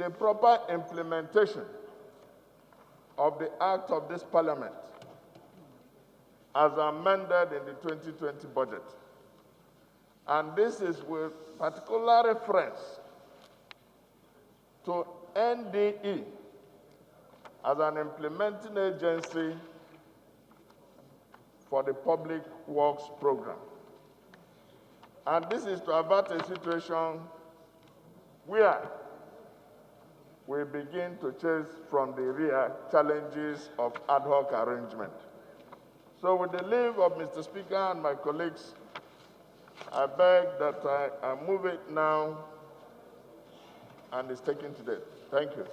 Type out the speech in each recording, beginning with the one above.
the proper implementation of the act of this Parliament as amended in the 2020 budget. And this is with particular reference to NDE as an implementing agency for the Public Works Program. And this is to avert a situation where we begin to chase from the rear challenges of ad hoc arrangement. So with the leave of Mr. Speaker and my colleagues, I beg that I move it now and is taken today. Thank you.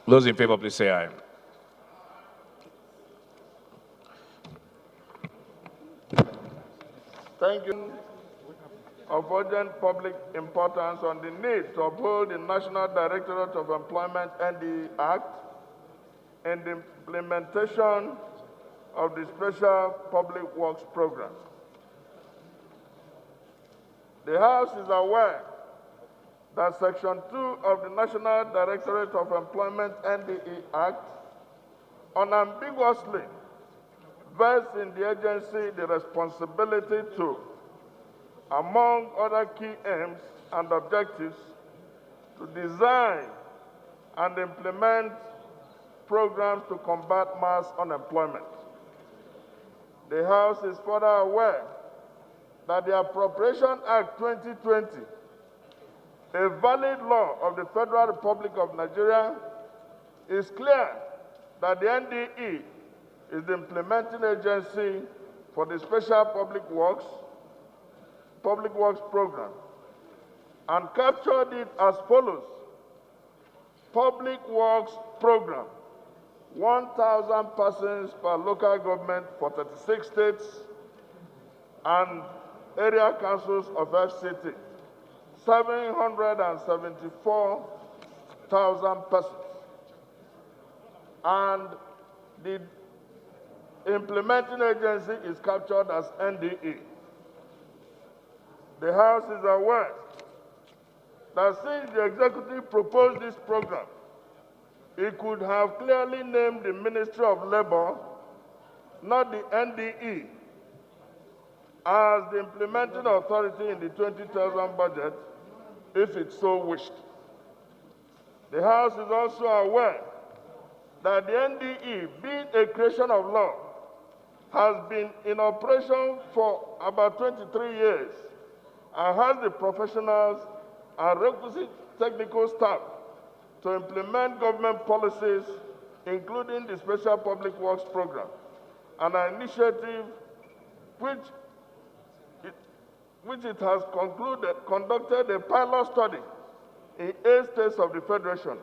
Those in favor, please say aye. Thank you. Of urgent public importance on the need to uphold the National Directorate of Employment and the Act and the implementation of the Special Public Works Program. The House is aware that Section 2 of the National Directorate of Employment NDE Act unambiguously vests in the agency the responsibility to, among other key aims and objectives, to design and implement programs to combat mass unemployment. The House is further aware that the Appropriation Act 2020, a valid law of the Federal Republic of Nigeria, is clear that the NDE is the implementing agency for the Special Public Works Program, and captured it as follows: Public Works Program, 1,000 persons per local government for 36 states and area councils of FCT, 774,000 persons. And the implementing agency is captured as NDE. The House is aware that since the executive proposed this program, it could have clearly named the Ministry of Labor, not the NDE, as the implementing authority in the 20,000 budget, if it so wished. The House is also aware that the NDE, being a creation of law, has been in operation for about 23 years and has the professionals and requisite technical staff to implement government policies, including the Special Public Works Program, an initiative which it has conducted a pilot study in 8 states of the Federation,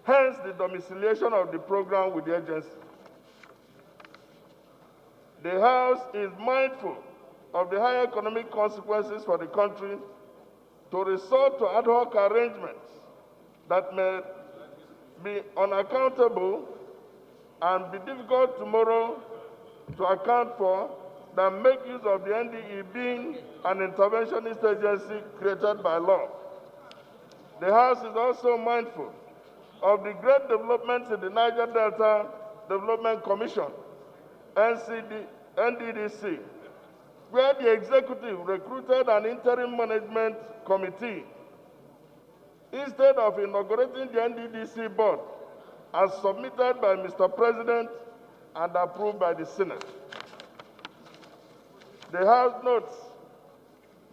hence the domiciliation of the program with the agency. The House is mindful of the high economic consequences for the country to resort to ad hoc arrangements that may be unaccountable and be difficult tomorrow to account for, that make use of the NDE being an interventionist agency created by law. The House is also mindful of the great developments in the Niger Delta Development Commission, NDDC, where the executive recruited an interim management committee instead of inaugurating the NDDC board as submitted by Mr. President and approved by the Senate. The House notes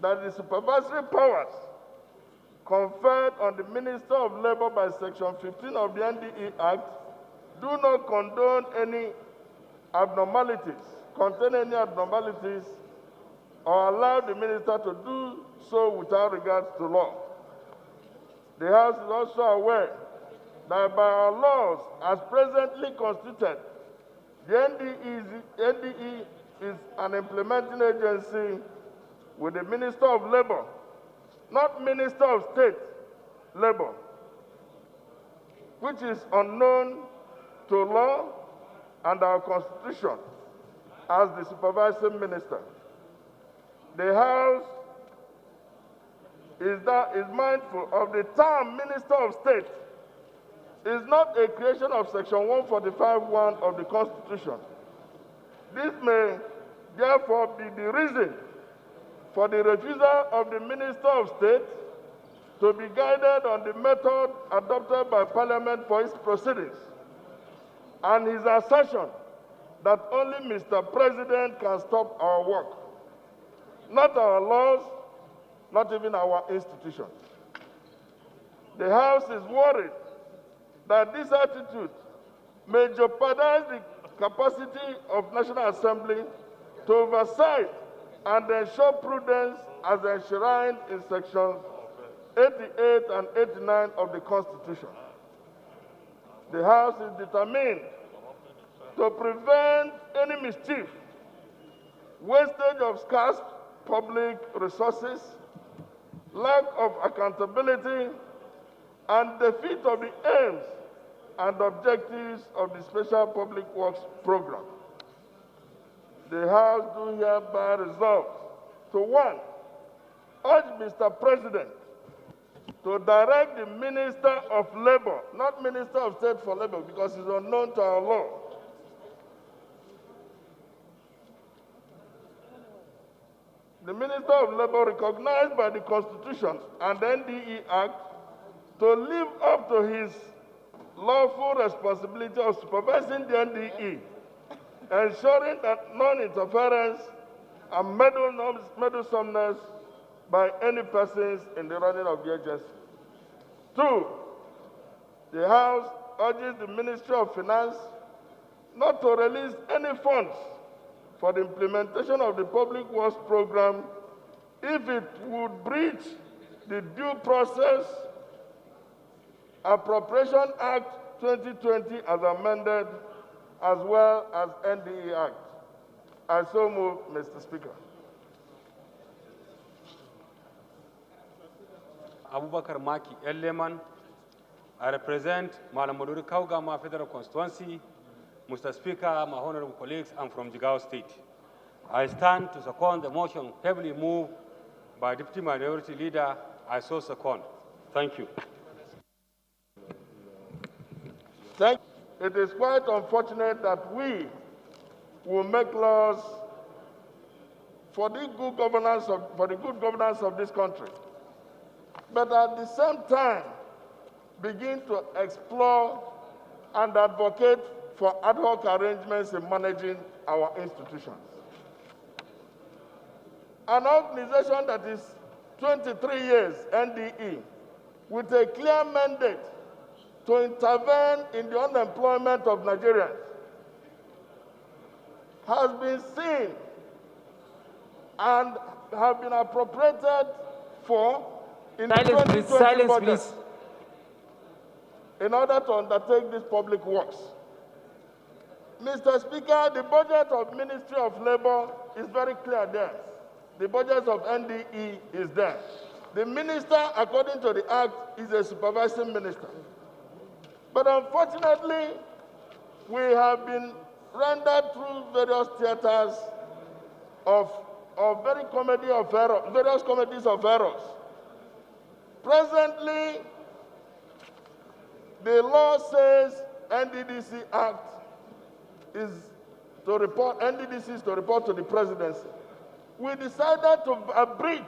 that the supervisory powers conferred on the Minister of Labor by Section 15 of the NDE Act do not condone any abnormalities, contain any abnormalities, or allow the minister to do so without regards to law. The House is also aware that by our laws, as presently constituted, the NDE is an implementing agency with the Minister of Labor, not Minister of State Labor, which is unknown to law and our Constitution as the supervising minister. The House is mindful of the term Minister of State is not a creation of Section 145(1) of the Constitution. This may therefore be the reason for the refusal of the Minister of State to be guided on the method adopted by Parliament for its proceedings, and his assertion that only Mr. President can stop our work, not our laws, not even our institutions. The House is worried that this attitude may jeopardize the capacity of National Assembly to oversight and ensure prudence as enshrined in sections 88 and 89 of the Constitution. The House is determined to prevent any mischief, wastage of scarce public resources, lack of accountability, and defeat of the aims and objectives of the Special Public Works Program. The House do hereby resolve to 1, urge Mr. President to direct the Minister of Labor, not Minister of State for Labor, because it's unknown to our law, the Minister of Labor, recognized by the Constitution and the NDE Act, to live up to his lawful responsibility of supervising the NDE, ensuring that non-interference and meddlesomeness by any persons in the running of the agency. 2, the House urges the Ministry of Finance not to release any funds for the implementation of the Public Works Program if it would breach the Due Process Appropriation Act 2020 as amended, as well as NDE Act. I so move, Mr. Speaker. Abubakar Maki Elleman. I represent Malamaduri Kaugama Federal Constituency. Mr. Speaker, my honorable colleagues, I'm from Jigawa State. I stand to second the motion heavily moved by Deputy Minority Leader. I so second. Thank you. It is quite unfortunate that we will make laws for the good governance of this country, but at the same time begin to explore and advocate for ad hoc arrangements in managing our institutions. An organization that is 23 years NDE with a clear mandate to intervene in the unemployment of Nigerians has been seen and have been appropriated for in the 2020 budget in order to undertake this public works. Mr. Speaker, the budget of Ministry of Labor is very clear there. The budget of NDE is there. The minister, according to the Act, is a supervising minister. But unfortunately, we have been rendered through various theaters of various comedies of errors. Presently, the law says NDDC Act is to report, NDDC is to report to the presidency. We decided to breach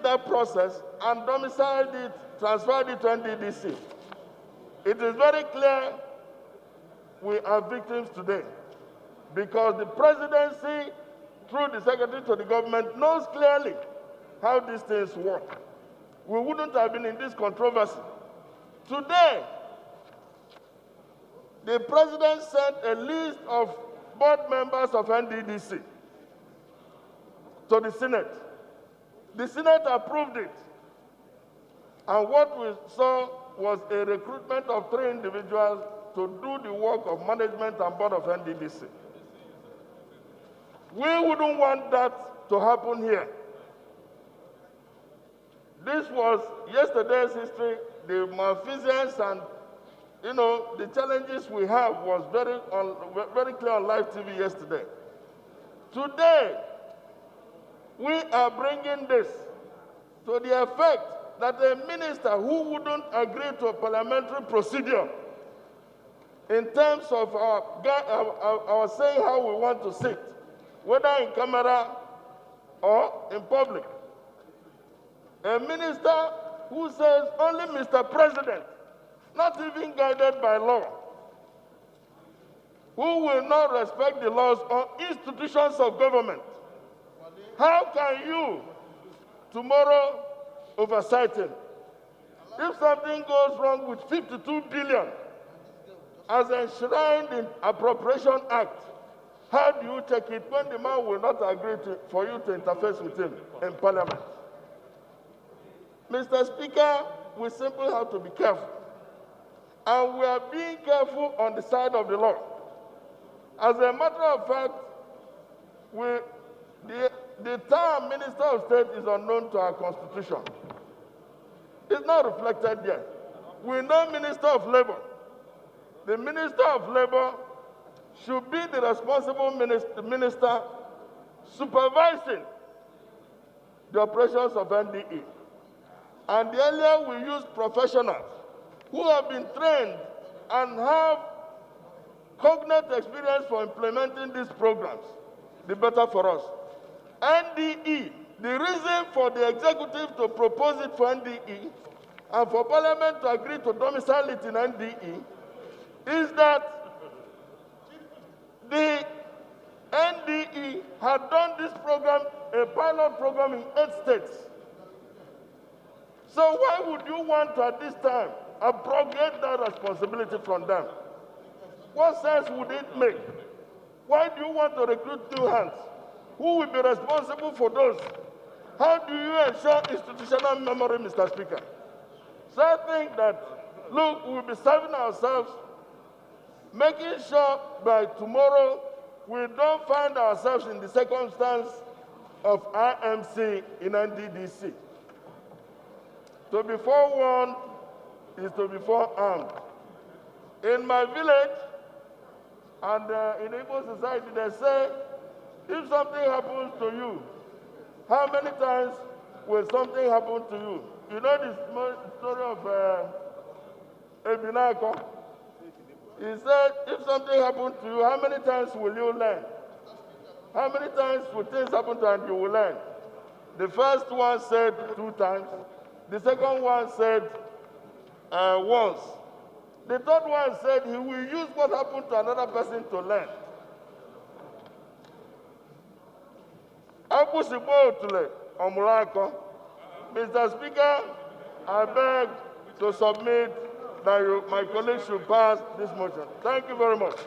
that process and domiciled it, transferred it to NDDC. It is very clear we are victims today because the presidency, through the secretary to the government, knows clearly how these things work. We wouldn't have been in this controversy. Today, the president sent a list of board members of NDDC to the Senate. The Senate approved it. And what we saw was a recruitment of 3 individuals to do the work of management and board of NDDC. We wouldn't want that to happen here. This was yesterday's history. The malfeasance and the challenges we have was very clear on live TV yesterday. Today, we are bringing this to the effect that a minister who wouldn't agree to a parliamentary procedure in terms of our saying how we want to sit, whether in camera or in public, a minister who says only Mr. President, not even guided by law, who will not respect the laws or institutions of government, how can you tomorrow oversight him? If something goes wrong with 52 billion as enshrined in Appropriation Act, how do you take it when the man will not agree for you to interface with him in Parliament? Mr. Speaker, we simply have to be careful. And we are being careful on the side of the law. As a matter of fact, the term Minister of State is unknown to our Constitution. It's not reflected yet. We know Minister of Labor. The Minister of Labor should be the responsible minister supervising the operations of NDE. And the earlier we use professionals who have been trained and have cognate experience for implementing these programs, the better for us. NDE, the reason for the executive to propose it for NDE and for Parliament to agree to domicile it in NDE is that the NDE had done this program, a pilot program in 8 states. So why would you want to, at this time, abrogate that responsibility from them? What sense would it make? Why do you want to recruit 2 hands? Who will be responsible for those? How do you ensure institutional memory, Mr. Speaker? So I think that, look, we'll be serving ourselves, making sure by tomorrow we don't find ourselves in the circumstance of IMC in NDDC. To be forewarned is to be forearmed. In my village and in Igbo society, they say, if something happens to you, how many times will something happen to you? You know the story of Ebinako? He said, if something happens to you, how many times will you learn? How many times will things happen to you and you will learn? The first one said 2 times. The second one said once. The third one said he will use what happened to another person to learn. Mr. Speaker, I beg to submit that my colleagues should pass this motion. Thank you very much.